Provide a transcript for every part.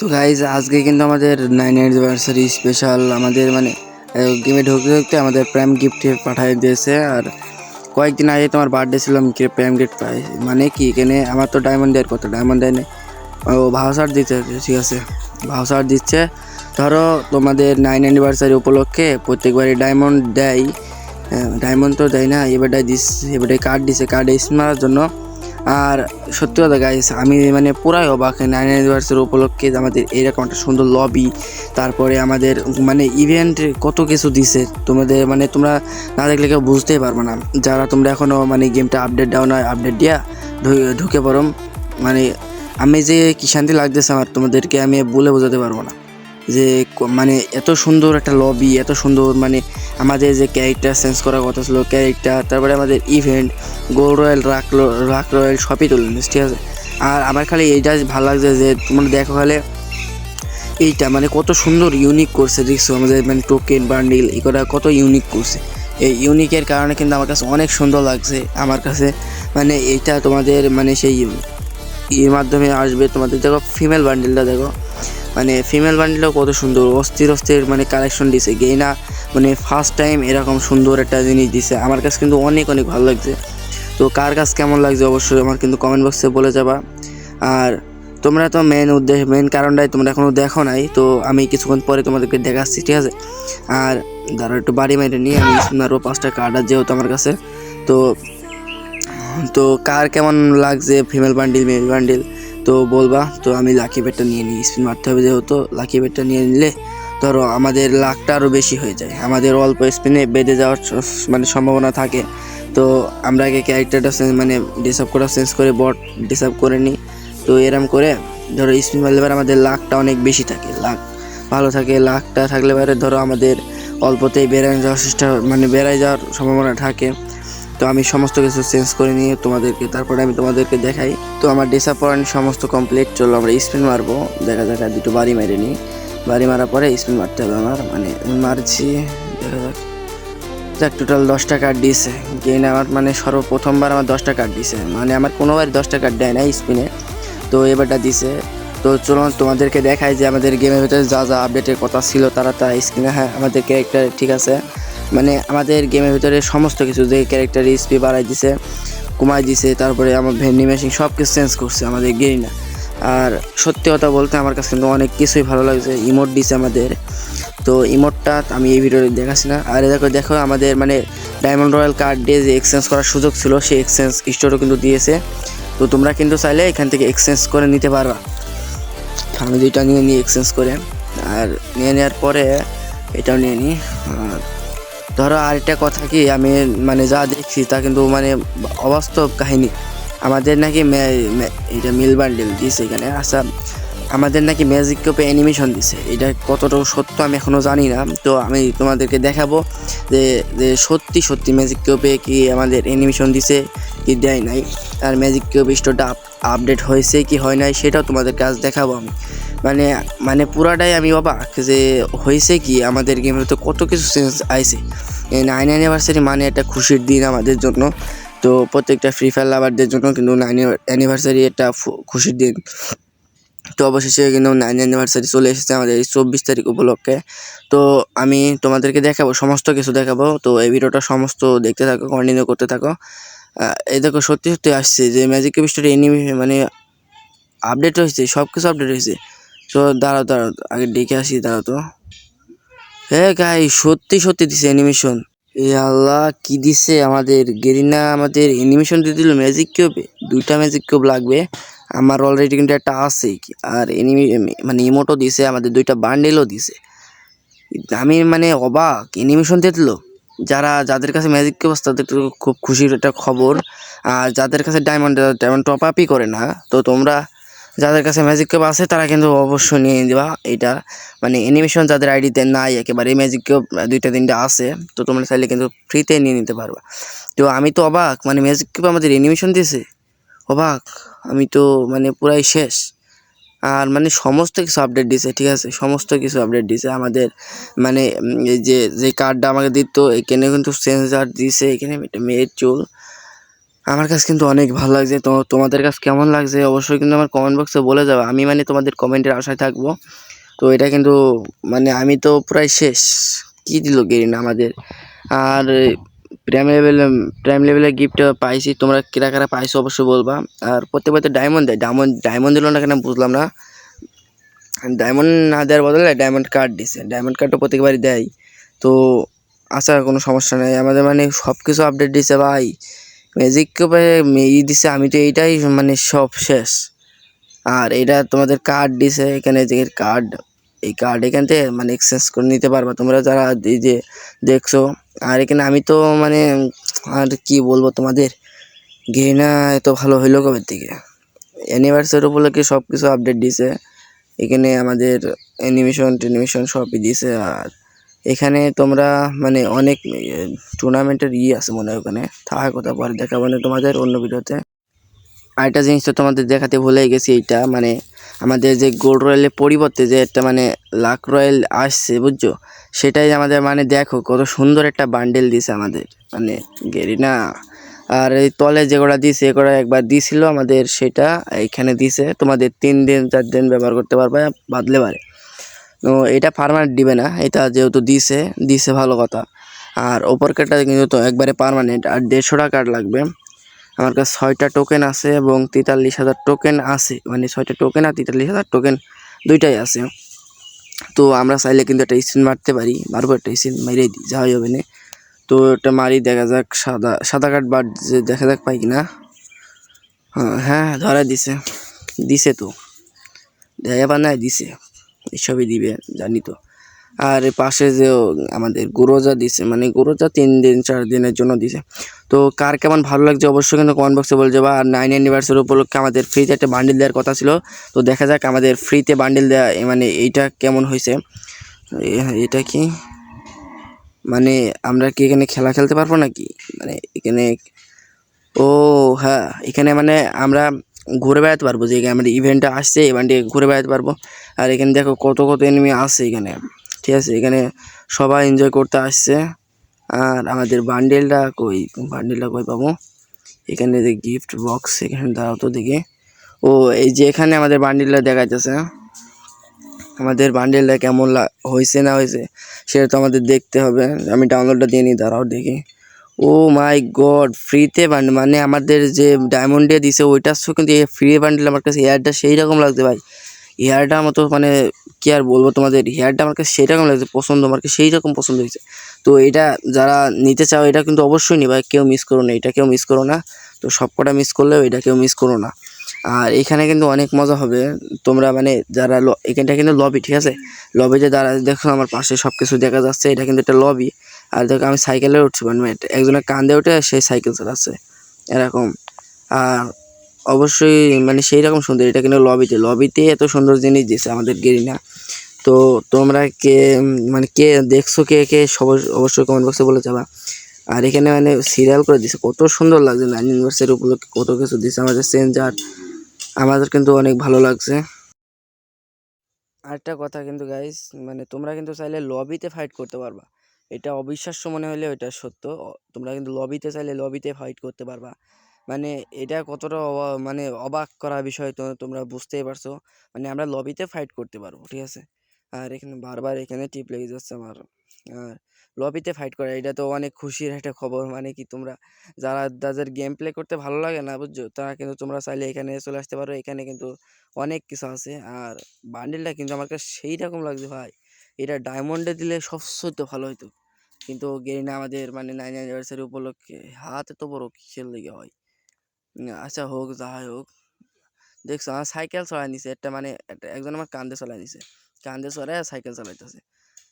তো গাইজ আজকে কিন্তু আমাদের 9 অ্যানিভার্সারি স্পেশাল আমাদের মানে গেমে ঢুকতে ঢুকতে আমাদের প্রাইম গিফট পাঠিয়ে দিয়েছে। আর কয়েকদিন আগে তোমার বার্থডে ছিল, আমি প্রাইম গিফট পাই মানে কি এখানে আমার তো ডায়মন্ড দেওয়ার কথা, ডায়মন্ড দেয় না, ও ভাউচার দিতে, ঠিক আছে ভাউচার দিচ্ছে। ধরো তোমাদের 9 অ্যানিভার্সারি উপলক্ষে প্রত্যেকবারই ডায়মন্ড দেয়, ডায়মন্ড তো দেয় না, এবারটাই দিচ্ছে, এবারটাই কার্ড দিছে, কার্ডে স্পিন মারার জন্য। আর সত্যি কথা গাইস, আমি মানে পুরাই অবাক 9 অ্যানিভার্সারি উপলক্ষে আমাদের এরকম একটা সুন্দর লবি, তারপরে আমাদের মানে ইভেন্ট কত কিছু দিছে তোমাদের, মানে তোমরা না দেখলে কেউ বুঝতেই পারবে না। যারা তোমরা এখনও মানে গেমটা আপডেট দাও না, আপডেট দিয়া ঢুকে পড়ো, মানে আমি যে কি শান্তি লাগতেছে আমার, তোমাদেরকে আমি বলে বোঝাতে পারবো না যে মানে এত সুন্দর একটা লবি, এত সুন্দর মানে আমাদের যে ক্যারেক্টার চেঞ্জ করার কথা ছিল ক্যারেক্টার, তারপরে আমাদের ইভেন্ট গোল্ড রয়্যাল, রাক রয়্যাল সবই তুলে নিস, ঠিক আছে। আর আমার খালি এইটা ভালো লাগছে যে তোমরা দেখো খালি এইটা মানে কত সুন্দর ইউনিক করছে, দেখছো আমাদের মানে টোকেন বান্ডিল এগুলো কত ইউনিক করছে। এই ইউনিকের কারণে কিন্তু আমার কাছে অনেক সুন্দর লাগছে আমার কাছে। মানে এইটা তোমাদের মানে সেই এর মাধ্যমে আসবে, তোমাদের দেখো ফিমেল বান্ডিলটা দেখো, মানে ফিমেল বান্ডিলও কত সুন্দর অস্থির অস্থির মানে কালেকশন দিছে গেইনা, মানে ফার্স্ট টাইম এরকম সুন্দর একটা জিনিস দিছে। আমার কাছে কিন্তু অনেক অনেক ভালো লাগছে। তো কার কাছে কেমন লাগছে অবশ্যই আমার কিন্তু কমেন্ট বক্সে বলে যাবা। আর তোমরা তো মেন কারণটাই তোমরা এখনও দেখো নাই, তো আমি কিছুক্ষণ পরে তোমাদেরকে দেখাচ্ছি, ঠিক আছে। আর ধরো একটু বাড়ি মেরে নিয়ে আমি আরও 5টা কার্ড আছে যেহেতু আমার কাছে, তো তো কার কেমন লাগছে ফিমেল বান্ডিল মেল বান্ডিল তো বলবা। তো আমি লাকি বেটটা নিয়ে নিই, স্পিন মারতে হবে যেহেতু, লাকি বেটটা নিয়ে নিলে ধরো আমাদের লাখটা আরও বেশি হয়ে যায়, আমাদের অল্প স্পিনে বেঁধে যাওয়ার মানে সম্ভাবনা থাকে। তো আমরা আগে ক্যারেক্টারটা মানে ডিসার্ভ করা চেঞ্জ করে বট ডিসার্ভ করে নিই। তো এরম করে ধরো স্পিন মারলে পরে আমাদের লাখটা অনেক বেশি থাকে, লাখ ভালো থাকে, লাখটা থাকলে পরে ধরো আমাদের অল্পতেই বেড়ে যাওয়ার চেষ্টা মানে বেড়ে যাওয়ার সম্ভাবনা থাকে। তো আমি সমস্ত কিছু চেঞ্জ করে নিয়ে তোমাদেরকে তারপরে আমি তোমাদেরকে দেখাই। তো আমার ডিসঅ্যাপয়েন্ট সমস্ত কমপ্লিট, চলো আমরা স্পিন মারবো, দেখা যাক আর দুটো বাড়ি মেরে নিই। বাড়ি মারার পরে স্পিন মারতে হবে আমার, মানে মারছি, দেখা যাক। যাক টোটাল 10টা কার্ড দিয়েছে গেইন আমার, মানে সর্বপ্রথমবার আমার 10টা কার্ড দিয়েছে, মানে আমার কোনোবার 10টা কার্ড দেয় না স্পিনে, তো এবারটা দিছে। তো চলো তোমাদেরকে দেখাই যে আমাদের গেমের ভিতরে যা যা আপডেটের কথা ছিল তারা তা স্ক্রিনে, হ্যাঁ আমাদের ক্যারেক্টার ঠিক আছে, মানে আমাদের গেমের ভিতরে সমস্ত কিছু যে ক্যারেক্টার স্পি বাড়াই দিছে, কমাই দিছে, তারপরে আমার ভেন্ডি মেশিন সব কিছু চেঞ্জ করছে আমাদের গেইনা। আর সত্যি কথা বলতে আমার কাছে কিন্তু অনেক কিছুই ভালো লাগছে, ইমোট দিছে আমাদের, তো ইমোটটা আমি এই ভিডিওতে দেখাচ্ছি না। আর দেখো দেখো আমাদের মানে ডায়মন্ড রয়্যাল কার্ড দিয়ে যে এক্সচেঞ্জ করার সুযোগ ছিল সেই এক্সচেঞ্জ স্টোরও কিন্তু দিয়েছে, তো তোমরা কিন্তু চাইলে এখান থেকে এক্সচেঞ্জ করে নিতে পারবা। আমি দুইটা নিয়ে নিই এক্সচেঞ্জ করে, আর নিয়ে নেওয়ার পরে এটাও নিয়ে নিই। আর ধরো আরেকটা কথা কি, আমি মানে যা দেখছি তা কিন্তু মানে অবাস্তব কাহিনী, আমাদের নাকি এটা মিল বান্ডেল দিয়েছে এখানে। আচ্ছা আমাদের নাকি ম্যাজিক কিউবে অ্যানিমেশন দিছে, এটা কতটুকু সত্য আমি এখনও জানি না, তো আমি তোমাদেরকে দেখাবো যে যে সত্যি সত্যি ম্যাজিক কিউবে কি আমাদের অ্যানিমেশন দিছে কি দেয় নাই, আর ম্যাজিক কিউব স্টোরটা আপডেট হয়েছে কি হয় নাই সেটাও তোমাদেরকে আজ দেখাবো আমি। মানে মানে পুরাটাই আমি অবাক যে হয়েছে কি, আমাদের গেমের তো কত কিছু চেঞ্জ আইছে। 9 অ্যানিভার্সারি মানে একটা খুশির দিন আমাদের জন্য, তো প্রত্যেকটা ফ্রি ফায়ার লাভারদের জন্য কিন্তু 9 অ্যানিভার্সারি একটা খুশির দিন। তো অবশেষে কিন্তু 9 অ্যানিভার্সারি চলে এসেছে আমাদের এই 24 তারিখ উপলক্ষে। তো আমি তোমাদেরকে দেখাবো, সমস্ত কিছু দেখাবো, তো এই ভিডিওটা সমস্ত দেখতে থাকো, কন্টিনিউ করতে থাকো। এই দেখো সত্যি সত্যি আসছে যে ম্যাজিক কিউব স্টোরি মানে আপডেট হয়েছে, সব কিছু আপডেট হয়েছে। তো দাঁড়াও দাঁড়াও আগে দেখে আসি, দাঁড়াও তো। হ্যাঁ গাই সত্যি সত্যি দিছে অ্যানিমেশন, এ আল্লাহ কি দিছে আমাদের গেরিনা, আমাদের অ্যানিমেশন দিয়ে দিল ম্যাজিক কিউবে। 2টা ম্যাজিক কিউব লাগবে আমার, অলরেডি কিন্তু একটা আছে, আর মানে ইমোটও দিছে আমাদের, 2টা বান্ডেলও দিছে। আমি মানে অবাক, অ্যানিমেশন দিয়ে দিল। যাদের কাছে ম্যাজিক কিউব আছে তাদের তো খুব খুশির একটা খবর, আর যাদের কাছে ডায়মন্ড টপ আপই করে না, তো তোমরা যাদের কাছে ম্যাজিক কিউব আছে তারা কিন্তু অবশ্যই নিয়ে দেবা এটা, মানে অ্যানিমেশন যাদের আইডিতে নাই একেবারে ম্যাজিক কিউব 2টা 3টা আছে, তো তোমরা চাইলে কিন্তু ফ্রিতে নিয়ে নিতে পারবা। তো আমি তো অবাক, মানে ম্যাজিক কিউব আমাদের অ্যানিমেশন দিয়েছে, অবাক আমি তো, মানে পুরাই শেষ। আর মানে সমস্ত কিছু আপডেট দিছে, ঠিক আছে, সমস্ত কিছু আপডেট দিছে আমাদের, মানে এই যে কার্ডটা আমাকে দিত এখানে কিন্তু চেঞ্জার দিছে, এখানে একটা মেয়ের চুল, আমার কাছে কিন্তু অনেক ভালো লাগছে। তো তোমাদের কাছে কেমন লাগছে অবশ্যই কিন্তু আমার কমেন্ট বক্সে বলে যাবে। আমি মানে তোমাদের কমেন্টের আশায় থাকবো। তো এটা কিন্তু মানে আমি তো প্রায় শেষ। কি দিল গেরিনা আমাদের। আর প্রাইম লেভেলের গিফট পাইছি, তোমরা কারা কারা পাইছো অবশ্যই বলবা। আর প্রত্যেকবার ডায়মন্ড দেয়, ডায়মন্ড দিল না কেন বুঝলাম না। ডায়মন্ড না দেওয়ার বদলে ডায়মন্ড কার্ড দিছে, ডায়মন্ড কার্ডটা প্রত্যেকবারই দেয়। তো আচ্ছা কোনো সমস্যা নেই, আমাদের মানে সব কিছু আপডেট দিছে ভাই। ম্যাজিককে দিছে, আমি তো এইটাই মানে সব শেষ। আর এটা তোমাদের কার্ড দিছে, এখানে যে কার্ড, এই কার্ড এখান থেকে মানে এক্সচেঞ্জ করে নিতে পারবা তোমরা যারা এই যে দেখছো। আর এখানে আমি তো মানে আর কি বলবো তোমাদের, গেরিনা এত ভালো হইলো কবে থেকে। অ্যানিভার্সারি উপলক্ষে সব কিছু আপডেট দিছে, এখানে আমাদের অ্যানিমেশন সবই দিছে। আর এখানে তোমরা মানে অনেক টুর্নামেন্টের আছে মনে হয়, ওখানে থাকার কথা পরে দেখাবো না তোমাদের অন্য ভিডিওতে। আরেকটা জিনিস তো তোমাদের দেখাতে ভুলে গেছি, এইটা মানে আমাদের যে গোল্ড রয়্যালের পরিবর্তে যে একটা মানে লাক রয়্যাল আসছে বুঝছো, সেটাই আমাদের মানে দেখো কত সুন্দর একটা বান্ডেল দিছে আমাদের মানে গেরিনা। আর এই তলে যেগুলো দিছে এগুলো একবার দিছিল আমাদের, সেটা এইখানে দিছে তোমাদের 3 দিন 4 দিন ব্যবহার করতে পারবে, বাদলে পারে। তো এটা পার্মানেন্ট দিবে না, এটা যেহেতু দিছে ভালো কথা। আর ওপর কার্ডটা কিন্তু তো একবারে পার্মানেন্ট। আর 150টা কার্ড লাগবে। আমার কাছে 6টা টোকেন আছে এবং 43,000 টোকেন আছে, মানে 6টা টোকেন আর 43,000 টোকেন দুইটাই আছে। তো আমরা চাইলে কিন্তু একটা স্পিন মারতে পারি, মারবো একটা স্পিন মেরে দিই, যা হবে না। তো এটা মারি, দেখা যাক সাদা কার্ড বার যে দেখা যাক পাই কিনা। হ্যাঁ ধরা দিছে তো, দেখা বানায় দিছে, এসবই দিবে জানি তো। আর পাশে যে আমাদের গুরোজা দিছে, মানে গুরোজা 3 দিন 4 দিনের জন্য দিছে। তো কার কেমন ভালো লাগছে অবশ্যই কিন্তু কমেন্ট বক্সে বলে যাবা। আর 9 অ্যানিভার্সারি উপলক্ষে আমাদের ফ্রিতে একটা বান্ডিল দেওয়ার কথা ছিল, তো দেখা যাক আমাদের ফ্রিতে বান্ডিল দেওয়া মানে এইটা কেমন হয়েছে। এটা কি মানে আমরা কি এখানে খেলা খেলতে পারবো নাকি, মানে এখানে ও হ্যাঁ এখানে মানে আমরা ঘুরে বেড়াতে পারবো, যে এখানে আমাদের ইভেন্টটা আসছে ইভেন্টে ঘুরে বেড়াতে পারবো। আর এখানে দেখো কত কত এনিমি আসছে এখানে, ঠিক আছে, এখানে সবাই এনজয় করতে আসছে। আর আমাদের বান্ডেলটা কই পাবো, এখানে যে গিফট বক্স, এখানে দাঁড়াও তো দেখি। ও এই যে এখানে আমাদের বান্ডেলটা দেখা যাচ্ছে, আমাদের বান্ডেলটা কেমন হয়েছে না হয়েছে সেটা তো আমাদের দেখতে হবে। আমি ডাউনলোডটা দিয়ে নিই, দাঁড়াও দেখি। ও মাই গড, ফ্রিতে বান্ডেল, মানে আমাদের যে ডায়মন্ড দিয়ে দিছে ওইটার সঙ্গে কিন্তু এই ফ্রি বান্ডেল আমার কাছে হেয়ারটা সেই রকম লাগছে ভাই। হেয়ারটা মতো মানে কি আর বলবো তোমাদের, হেয়ারটা আমার কাছে সেই রকম লাগছে, পছন্দ আমার কাছে সেই রকম পছন্দ হয়েছে। তো এটা যারা নিতে চাও এটা কিন্তু অবশ্যই নিবা, কেউ মিস করো না, এটা কেউ মিস করো না। তো সব কটা মিস করলেও এটা কেউ মিস করো না। আর এখানে কিন্তু অনেক মজা হবে, তোমরা মানে যারা এখানটা কিন্তু লবি, ঠিক আছে, লবিতে দাঁড়া দেখো আমার পাশে সব কিছু দেখা যাচ্ছে, এটা কিন্তু একটা লবি। আর দেখো আমি সাইকেলে উঠছি, মানে একজনের কান্দে উঠে সেই সাইকেল চালাচ্ছে এরকম। আর অবশ্যই মানে সেই রকম সুন্দর, এটা কিন্তু লবিতে এত সুন্দর জিনিস দিয়েছে আমাদের গেরিনা। তো তোমরা কে মানে কে দেখছো, কে কে অবশ্যই কমেন্ট বক্সে বলে যাবা। আর এখানে মানে সিরিয়াল করে দিছে, কত সুন্দর লাগছে 9 অ্যানিভার্সারি উপলক্ষে কত কিছু দিছে আমাদের চেঞ্জার, আমাদের কিন্তু অনেক ভালো লাগছে। আরেকটা কথা কিন্তু গাইস, মানে তোমরা কিন্তু চাইলে লবিতে ফাইট করতে পারবা, এটা অবিশ্বাস্য মনে হলে এটা সত্য। তোমরা কিন্তু লবিতে চাইলে লবিতে ফাইট করতে পারবা, মানে এটা কতটা মানে অবাক করা বিষয়, তো তোমরা বুঝতেই পারছো। মানে আমরা লবিতে ফাইট করতে পারবো, ঠিক আছে। আর এখানে বারবার এখানে টিপ লেগে যাচ্ছে আমার। আর লবিতে ফাইট করা এটা তো অনেক খুশির একটা খবর, মানে কি তোমরা যাদের গেম প্লে করতে ভালো লাগে না বুঝছো, তারা কিন্তু তোমরা চাইলে এখানে চলে আসতে পারো, এখানে কিন্তু অনেক কিছু আছে। আর বান্ডেলটা কিন্তু আমার কাছে সেই রকম লাগছে ভাই, এটা ডায়মন্ডে দিলে সবচেয়ে ভালো হতো। কিন্তু গেরিনা আমাদের মানে 9 অ্যানিভার্সারি উপলক্ষে হাত এত বড় কিসের লেগে হয়। আচ্ছা হোক, যাই হোক। দেখছো আমার সাইকেল চড়াই নিছে একটা, মানে একজন আমার কান্দে চলাই নিছে, কান্দে চড়াই সাইকেল চালাইতেছে।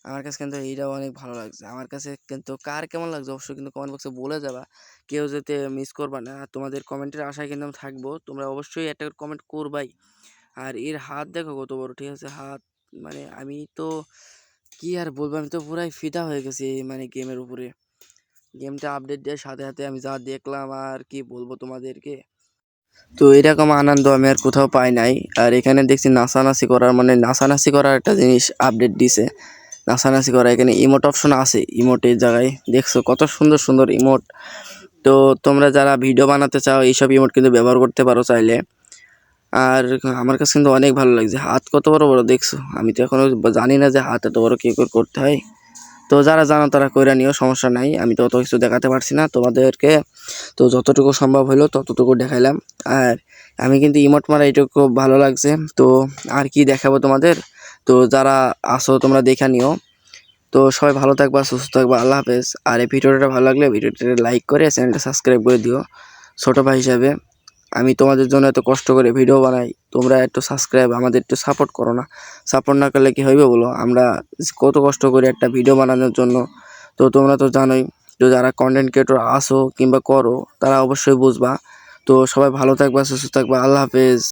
আমার কাছে কিন্তু এইটাও অনেক ভালো লাগছে। আমার কাছে কিন্তু কার কেমন লাগছে অবশ্যই কিন্তু কমেন্ট বক্সে বলে যাবা, কেউ যাতে মিস করবা না। আর তোমাদের কমেন্টের আশায় কিন্তু আমি থাকবো, তোমরা অবশ্যই একটা কমেন্ট করবাই। আর এর হাত দেখো কত বড়, ঠিক আছে, হাত মানে আমি তো কি আর বলবো, আমি তো পুরাই ফিদা হয়ে গেছি মানে গেমের উপরে। গেমটা আপডেট দেওয়ার সাথে সাথে আমি যা দেখলাম আর কি বলবো তোমাদেরকে। তো এরকম আনন্দ আমি আর কোথাও পাই নাই। আর এখানে দেখছি নাচানাচি করার, মানে নাচানাচি করার একটা জিনিস আপডেট দিছে, নাচানাচি করা। এখানে ইমোট অপশন আছে, ইমোটের জায়গায় দেখছো কত সুন্দর সুন্দর ইমোট। তো তোমরা যারা ভিডিও বানাতে চাও এইসব ইমোট কিন্তু ব্যবহার করতে পারো চাইলে। আর আমার কাছে কিন্তু অনেক ভালো লাগছে। হাত কত বড় বড় দেখছো? আমি তো এখনো জানি না যে হাত এত বড় কি করে করতে হয়। তো যারা জানো তারা কইরা নিও, সমস্যা নাই। আমি তো অত কিছু দেখাতে পারছি না তোমাদেরকে, তো যতটুকু সম্ভব হলো ততটুকু দেখাইলাম। আর আমি কিন্তু ইমোট মারা এইটুকু খুব ভালো লাগছে। তো আর কি দেখাবো তোমাদের, তো যারা আসো তোমরা দেখে নিও। তো সবাই ভালো থাকবা, সুস্থ থাকবা, আল্লাহ হাফেজ। আর এই ভিডিওটা ভালো লাগলে ভিডিওটা লাইক করে চ্যানেলটা সাবস্ক্রাইব করে দিও। ছোটো ভাই হিসাবে আমি তোমাদের জন্য এত কষ্ট করে ভিডিও বানাই, তোমরা একটু সাবস্ক্রাইব আমাদের একটু সাপোর্ট করো না। সাপোর্ট না করলে কি হইবে বলো? আমরা কত কষ্ট করে একটা ভিডিও বানানোর জন্য। তো তোমরা তো জানোই, তো যারা কন্টেন্ট ক্রিয়েটর আসো কিংবা করো তারা অবশ্যই বুঝবা। তো সবাই ভালো থাকবা, সুস্থ থাকবা, আল্লাহ হাফেজ।